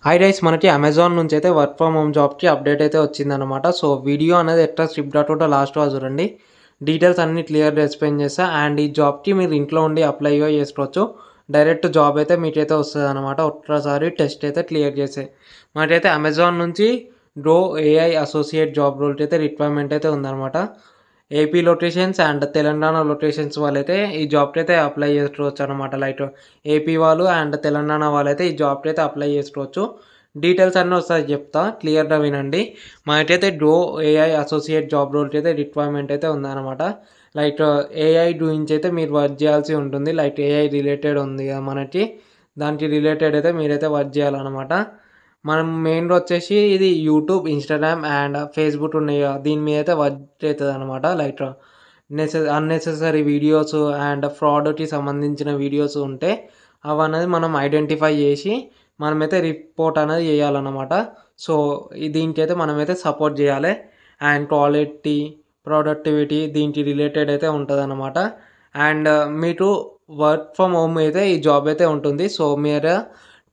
Hi guys, మనకి Amazon నుంచి అయితే వర్క్ ఫ్రమ్ హోమ్ జాబ్కి అప్డేట్ అయితే వచ్చిందనమాట. సో వీడియో అనేది ఎట్లా స్క్రిప్ట్ డాట్ లాస్ట్ వరకు చూడండి. డీటెయిల్స్ అన్ని క్లియర్గా ఎక్స్ప్లెయిన్ చేస్తా. అండ్ ఈ జాబ్కి మీరు ఇంట్లో ఉండి అప్లై చేసుకోవచ్చు. డైరెక్ట్ జాబ్ అయితే మీకైతే వస్తుంది అనమాట. ఒక్కసారి టెస్ట్ అయితే క్లియర్ చేసే మనకైతే అమెజాన్ నుంచి డో ఏఐ అసోసియేట్ జాబ్ రోల్ అయితే రిక్వైర్మెంట్ అయితే ఉందన్నమాట. AP locations and Telangana locations వాళ్ళైతే ఈ జాబ్కి అయితే అప్లై చేసుకోవచ్చు అనమాట. లైక్ ఏపీ వాళ్ళు అండ్ తెలంగాణ వాళ్ళైతే ఈ జాబ్కి అయితే అప్లై చేసుకోవచ్చు. డీటెయిల్స్ అన్నీ ఒకసారి చెప్తా, క్లియర్గా వినండి. మనకైతే డో ఏఐ అసోసియేట్ జాబ్ రోల్కి అయితే రిక్వైర్మెంట్ అయితే ఉందన్నమాట. లైక్ ఏఐ గురించి అయితే మీరు వర్క్ చేయాల్సి ఉంటుంది. లైక్ ఏఐ రిలేటెడ్ ఉంది కదా మనకి, దానికి రిలేటెడ్ అయితే మీరైతే వర్క్ చేయాలన్నమాట. మనం మెయిన్గా వచ్చేసి ఇది యూట్యూబ్, ఇన్స్టాగ్రామ్ అండ్ ఫేస్బుక్ ఉన్నాయి కదా, దీని మీద అయితే వర్క్ అవుతుంది అనమాట. లైక్ అన్నెసెసరీ వీడియోస్ అండ్ ఫ్రాడ్కి సంబంధించిన వీడియోస్ ఉంటే అవన్నది మనం ఐడెంటిఫై చేసి మనమైతే రిపోర్ట్ అనేది చేయాలన్నమాట. సో దీనికైతే మనమైతే సపోర్ట్ చేయాలి. అండ్ క్వాలిటీ, ప్రొడక్టివిటీ దీనికి రిలేటెడ్ అయితే ఉంటుంది అనమాట. అండ్ మీకు వర్క్ ఫ్రమ్ హోమ్ అయితే ఈ జాబ్ అయితే ఉంటుంది. సో మీరు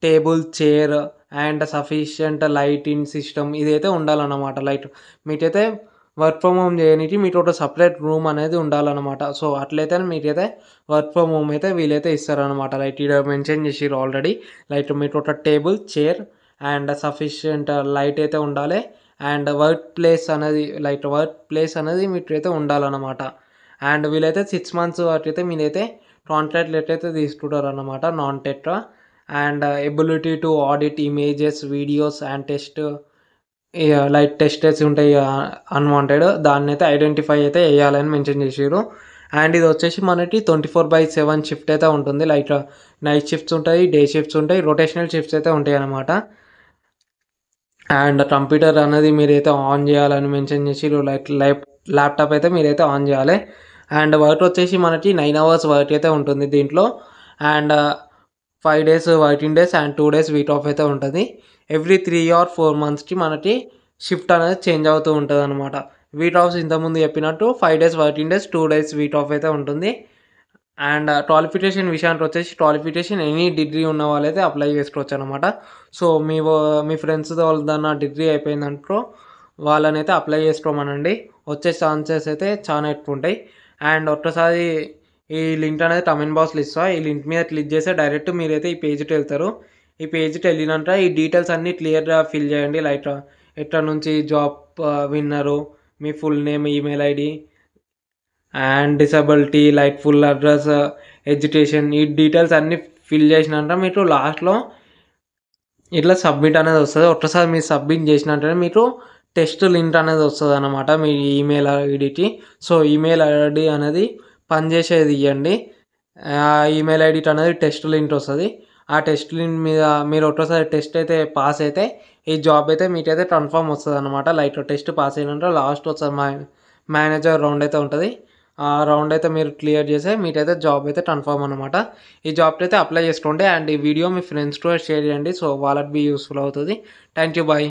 table, chair and sufficient lighting system ఇదైతే ఉండాలన్నమాట. లైట్ మీకైతే వర్క్ ఫ్రమ్ హోమ్ చేయడానికి మీకు ఒక సపరేట్ రూమ్ అనేది ఉండాలన్నమాట. సో అట్లయితే మీకైతే వర్క్ ఫ్రమ్ హోమ్ అయితే వీలైతే ఇస్తారనమాట. లైక్ ఇక్కడ మెన్షన్ చేసిర్రు ఆల్రెడీ. లైక్ మీకు ఒక table, chair and sufficient light అయితే ఉండాలి. అండ్ వర్క్ ప్లేస్ అనేది మీకు అయితే ఉండాలన్నమాట. అండ్ వీలైతే 6 months వరకు అయితే మీరైతే కాంట్రాక్ట్ లెటర్ అయితే తీసుకుంటారు అన్నమాట, నాన్ టెట్రా. And ability to audit images, videos and test, like టెస్టెస్ ఉంటాయి అన్వాంటెడ్, దాన్ని అయితే ఐడెంటిఫై అయితే వేయాలని మెన్షన్ చేసారు. అండ్ ఇది వచ్చేసి మనకి 24/7 షిఫ్ట్ అయితే ఉంటుంది. లైక్ నైట్ షిఫ్ట్స్ ఉంటాయి, డే షిఫ్ట్స్ ఉంటాయి, రొటేషనల్ షిఫ్ట్స్ అయితే ఉంటాయి అన్నమాట. అండ్ కంప్యూటర్ అనేది మీరైతే ఆన్ చేయాలని మెన్షన్ చేసి, ల్యాప్టాప్ అయితే మీరైతే ఆన్ చేయాలి. అండ్ వర్క్ వచ్చేసి మనకి 9 hours వర్క్ అయితే ఉంటుంది దీంట్లో. And 5 days working days and 2 days week off అయితే ఉంటుంది. ఎవ్రీ 3 or 4 monthsకి మనకి షిఫ్ట్ అనేది చేంజ్ అవుతూ ఉంటుంది అనమాట. వీక్ ఆఫ్స్ ఇంతకుముందు చెప్పినట్టు 5 days working days, 2 days week off అయితే ఉంటుంది. అండ్ క్వాలిఫికేషన్ విషయానికి వచ్చేసి క్వాలిఫికేషన్ ఎనీ డిగ్రీ ఉన్న వాళ్ళైతే అప్లై చేసుకోవచ్చు అనమాట. సో మీ ఫ్రెండ్స్ వాళ్ళదన్న డిగ్రీ అయిపోయిందనుకో వాళ్ళని అయితే అప్లై చేసుకోమనండి. వచ్చే ఛాన్సెస్ అయితే చాలా ఎక్కువ ఉంటాయి. అండ్ ఒక్కసారి ఈ లింక్ అనేది కమెంట్ బాక్స్లో ఇస్తా. ఈ లింక్ మీద క్లిక్ చేస్తే డైరెక్ట్ మీరైతే ఈ పేజ్కి వెళ్తారు. ఈ పేజ్కి వెళ్ళినాక ఈ డీటెయిల్స్ అన్నీ క్లియర్గా ఫిల్ చేయండి. లైక్ ఎక్కడ నుంచి job winner, me full name, email ID and disability, like full address, education, ఈ డీటెయిల్స్ అన్నీ ఫిల్ చేసినాక మీకు లాస్ట్లో ఇట్లా సబ్మిట్ అనేది వస్తుంది. ఒక్కసారి మీరు సబ్మిట్ చేసినట్టే మీకు టెస్ట్ లింక్ అనేది వస్తుంది అనమాట మీ ఈమెయిల్ ఐడికి. సో ఈమెయిల్ ఐడి అనేది పనిచేసేది ఇవ్వండి. ఆ ఈమెయిల్ ఐడికి అనేది టెస్ట్ లింక్ వస్తుంది. ఆ టెస్ట్ లింక్ మీద మీరు ఒక్కసారి టెస్ట్ అయితే పాస్ అయితే ఈ జాబ్ అయితే మీకైతే కన్ఫర్మ్ వస్తుంది అనమాట. లైక్ టెస్ట్ పాస్ అయినంటే లాస్ట్ ఒకసారి మేనేజర్ రౌండ్ అయితే ఉంటుంది. ఆ రౌండ్ అయితే మీరు క్లియర్ చేస్తే మీకైతే జాబ్ అయితే కన్ఫర్మ్ అనమాట. ఈ జాబ్కి అయితే అప్లై చేసుకోండి. అండ్ ఈ వీడియో మీ ఫ్రెండ్స్ కూడా షేర్ చేయండి. సో వాళ్ళకి బీ యూస్ఫుల్ అవుతుంది. Thank you, bye.